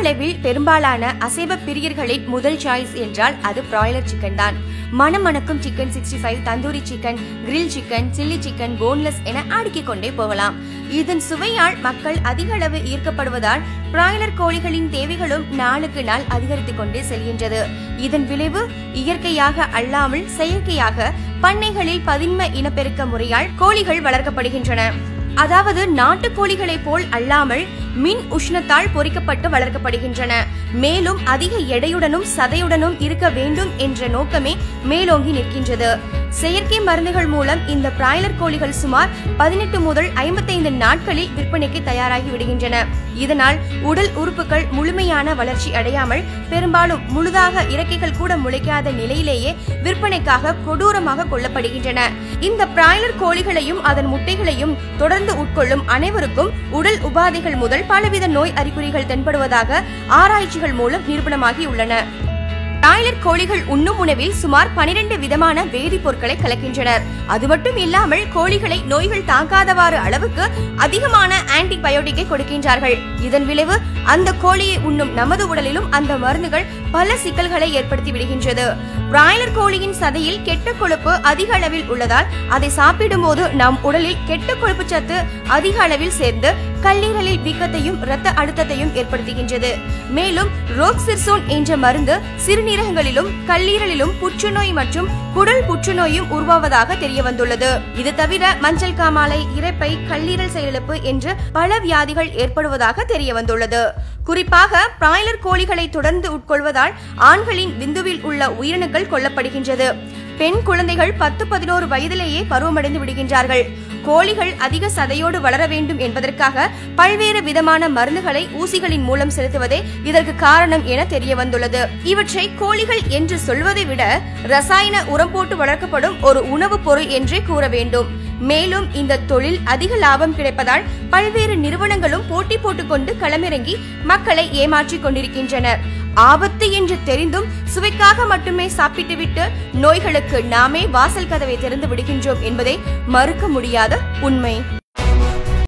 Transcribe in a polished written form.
அளவில் பெரும்பாலான அசைவ பிரியர்களின் முதல் சாய்ஸ் என்றால் அது பிராய்லர் சிக்கன் தான். மணமணக்கும் chicken 65, tandoori chicken, grill chicken, chilli chicken, boneless என அடுக்கிக் கொண்டே போகலாம். இதன் சுவையால் மக்கள் அதிக அளவு ஈர்க்கப்படுவதால் பிராய்லர் கோழிகளின் தேவைகளும் நாளுக்கு நாள் அதிகரித்துக் கொண்டே செல்கின்றது. இதன் விளைவு இயற்கையாக அல்லாமல் செயற்கையாக பண்ணைகளில் பதின்ம இனப்பெருக்க முறையால் கோழிகள் வளர்க்கப்படுகின்றன. அதாவது நாட்டு கோழிகளை போல் அல்லாமல் மின் உஷ்ணத்தால் பொறிக்கப்பட்டு வளர்க்கப்படுகின்றன. மேலும் அதிக எடையுடனும் சதையுடனும் இருக்க வேண்டும் என்ற நோக்கமே மேலோங்கி நிற்கின்றது. செயற்கை மருந்துகள் மூலம் இந்த பிராய்லர் கோழிகள் சுமார் 18 முதல் 55 நாட்களில் விற்பனைக்கு தயாராகி விடுகின்றன. இதனால் உடல் உறுப்புகள் முழுமையான வளர்ச்சி அடையாமல் பெரும்பாலும் முழுதாக இறக்கைகள் கூட முளைக்காத நிலையிலேயே விற்பனைக்காக கொடூரமாக கொல்லப்படுகின்றன. இந்த பிராய்லர் கோழிகளையும் அதன் முட்டைகளையும் தொடர்ந்து உட்கொள்ளும் அனைவருக்கும் உடல் உபாதைகள் முதல் பலவித நோய் அறிகுறிகள் தென்படுவதாக ஆராய்ச்சிகள் மூலம் நிரூபணமாகி உள்ளன. பிராய்லர் கோழிகள் உண்ணும் உணவில் சுமார் 12 விதமான வேதிப்பொருட்களை கலக்கின்றனர். அது மட்டும் இல்லாமல் கோழிகளை நோய்கள் தாக்காதவாறு அளவுக்கு அதிகமான ஆன்டிபயோட்டிக்கை கொடுக்கின்றார்கள். இதன் விளைவு அந்த கோழியை உண்ணும் நமது உடலிலும் அந்த மருந்துகள் பல சிக்கல்களை ஏற்படுத்தி விடுகின்றது. பிராய்லர் கோழியின் சதையில் கெட்ட கொழுப்பு அதிக அளவில் உள்ளதால் அதை சாப்பிடும் போது நம் உடலில் கெட்ட கொழுப்பு சத்து அதிக அளவில் சேர்ந்து கல்லீரலில் வீக்கத்தையும் இரத்த அழுத்தத்தையும் ஏற்படுத்துகின்றது. மேலும் ரோக்சிர்சோன் என்ற மருந்து சிறுநீரகங்களிலும் கல்லீரலிலும் புற்றுநோய் மற்றும் குடல் புற்றுநோயும் உருவாவதாக தெரிய வந்துள்ளது. இது தவிர மஞ்சள் காமாலை, இரைப்பை, கல்லீரல் செயலிழப்பு என்று பல வியாதிகள் ஏற்படுவதாக தெரிய வந்துள்ளது. குறிப்பாக பிராய்லர் கோழிகளை தொடர்ந்து உட்கொள்வதால் ஆண்களின் விந்துவில் உள்ள உயிரணுக்கள் கொல்லப்படுகின்றது. பெண் குழந்தைகள் 10-11 வயதிலேயே பருவமடைந்து விடுகின்றார்கள். கோழிகள் அதிக சதையோடு வளர வேண்டும் என்பதற்காக பல்வேறு விதமான மருந்துகளை ஊசிகளின் மூலம் செலுத்துவதே இதற்கு காரணம் என தெரிய வந்துள்ளது. இவற்றை கோழிகள் என்று சொல்வதை விட ரசாயன உரம் போட்டு வளர்க்கப்படும் ஒரு உணவுப் பொருள் என்றே கூற வேண்டும். மேலும் இந்த தொழில் அதிக லாபம் கிடைப்பதால் பல்வேறு நிறுவனங்களும் போட்டி போட்டுக்கொண்டு களமிறங்கி மக்களை ஏமாற்றிக் கொண்டிருக்கின்றனர். ஆபத்து என்று தெரிந்தும் சுவைக்காக மட்டுமே சாப்பிட்டுவிட்டு நோய்களுக்கு நாமே வாசல் கதவை திறந்து விடுகின்றோம் என்பதை மறுக்க முடியாத உண்மை.